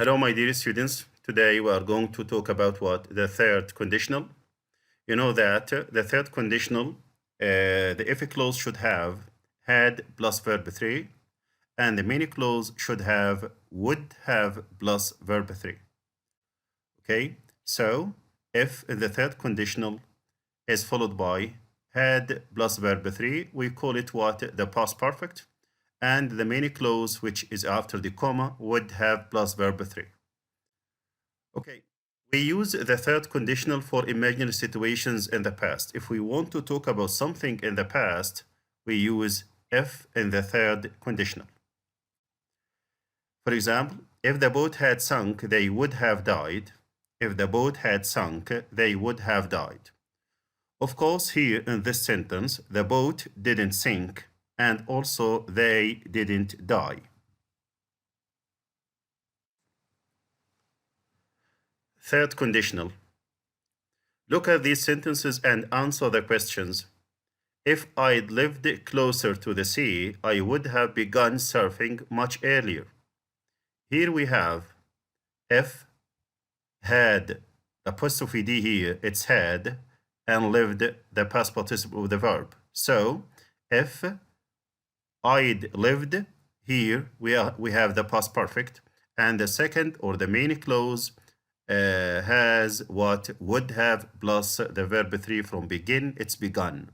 Hello, my dear students. Today we are going to talk about what? The third conditional. You know that the third conditional, the if clause should have had plus verb 3, and the main clause should have would have plus verb 3. Okay, so if the third conditional is followed by had plus verb 3, we call it what? The past perfect. And the main clause, which is after the comma, would have plus verb 3. Okay, we use the third conditional for imaginary situations in the past. If we want to talk about something in the past, we use if in the third conditional. For example, if the boat had sunk, they would have died. If the boat had sunk, they would have died. Of course, here in this sentence, the boat didn't sink, and also they didn't die. Third conditional. Look at these sentences and answer the questions. If I'd lived closer to the sea, I would have begun surfing much earlier. Here we have if, had, apostrophe D here, it's had, and lived, the past participle of the verb. So, if I'd lived, here we have the past perfect, and the second or the main clause has what? Would have plus the verb 3 from begin, it's begun.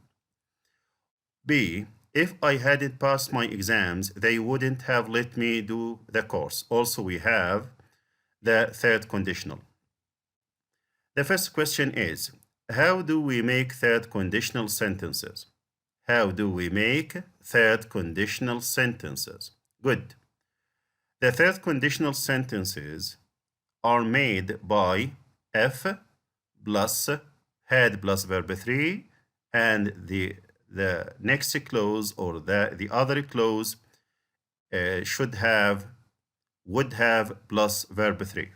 B, if I hadn't passed my exams, they wouldn't have let me do the course. Also, we have the third conditional. The first question is, how do we make third conditional sentences? How do we make third conditional sentences? Good. The third conditional sentences are made by if plus had plus verb 3, and the next clause or the other clause should have would have plus verb 3.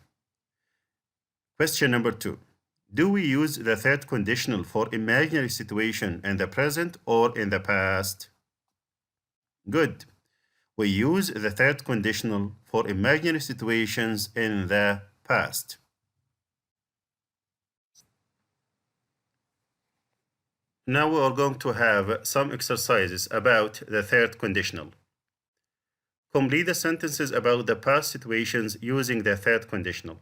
Question number 2. Do we use the third conditional for imaginary situation in the present or in the past? Good. We use the third conditional for imaginary situations in the past. Now we are going to have some exercises about the third conditional. Complete the sentences about the past situations using the third conditional.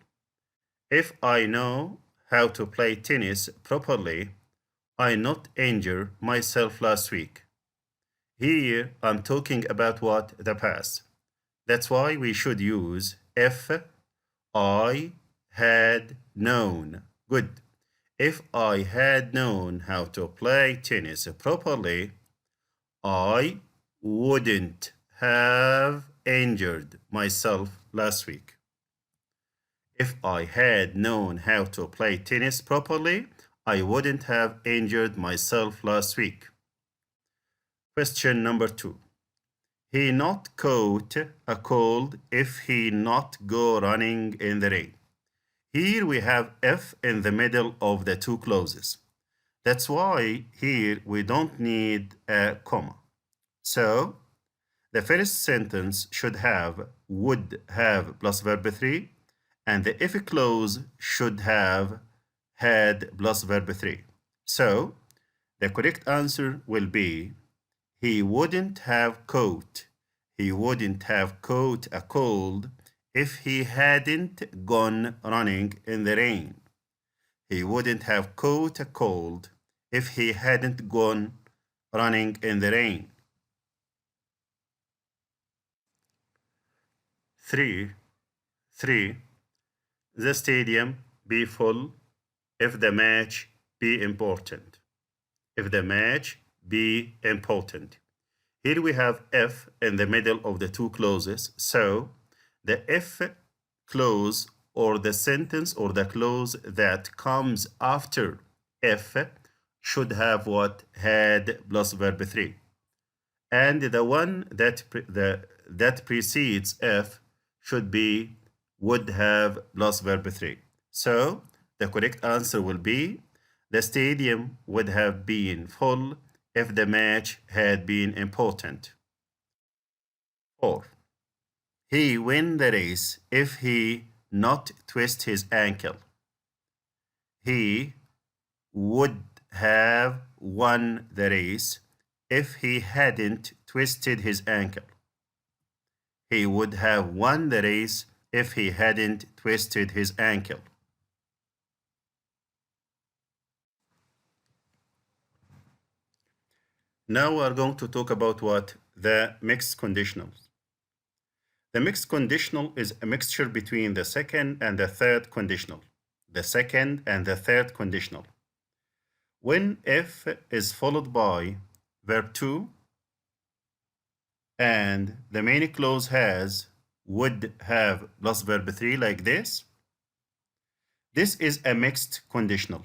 If I know how to play tennis properly, I not injure myself last week. Here I'm talking about what? The past. That's why we should use if I had known. Good. If I had known how to play tennis properly, I wouldn't have injured myself last week. If I had known how to play tennis properly, I wouldn't have injured myself last week. Question number 2. He not caught a cold if he not go running in the rain. Here we have if in the middle of the two clauses. That's why here we don't need a comma. So the first sentence should have would have plus verb 3, and the if clause should have had plus verb 3. So the correct answer will be he wouldn't have caught a cold if he hadn't gone running in the rain. He wouldn't have caught a cold if he hadn't gone running in the rain. 3. The stadium be full if the match be important. If the match be important. Here we have if in the middle of the two clauses. So the if clause or the sentence or the clause that comes after if should have what? Had plus verb 3. And the one that precedes if should be would have plus verb 3. So the correct answer will be the stadium would have been full if the match had been important. 4. He win the race if he not twist his ankle. He would have won the race if he hadn't twisted his ankle. He would have won the race if he hadn't twisted his ankle. Now we are going to talk about what? The mixed conditionals. The mixed conditional is a mixture between the second and the third conditional. The second and the third conditional. When if is followed by verb 2 and the main clause has would have plus verb 3 like this, this is a mixed conditional.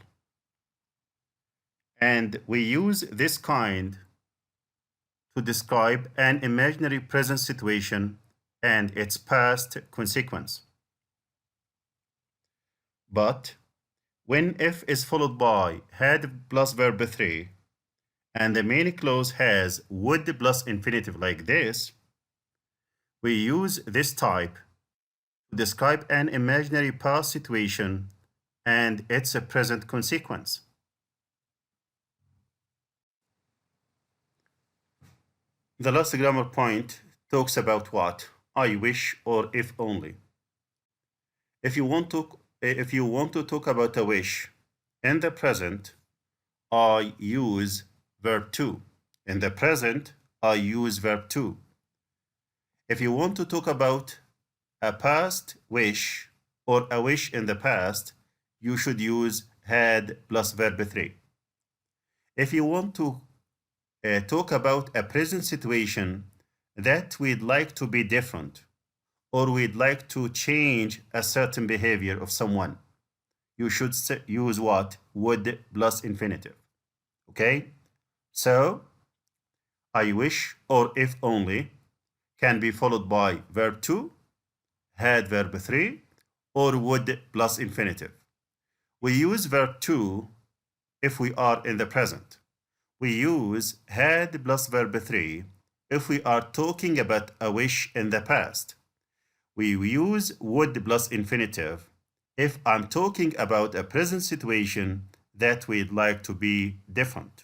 And we use this kind to describe an imaginary present situation and its past consequence. But when if is followed by had plus verb 3 and the main clause has would plus infinitive like this, we use this type to describe an imaginary past situation and its present consequence. The last grammar point talks about what? I wish or if only. If you want to talk about a wish in the present, I use verb 2. In the present, I use verb 2. If you want to talk about a past wish or a wish in the past, you should use had plus verb 3. If you want to talk about a present situation that we'd like to be different, or we'd like to change a certain behavior of someone, you should use what? Would plus infinitive. Okay? So, I wish or if only can be followed by verb 2, had verb 3, or would plus infinitive. We use verb 2 if we are in the present. We use had plus verb 3 if we are talking about a wish in the past. We use would plus infinitive if I'm talking about a present situation that we'd like to be different.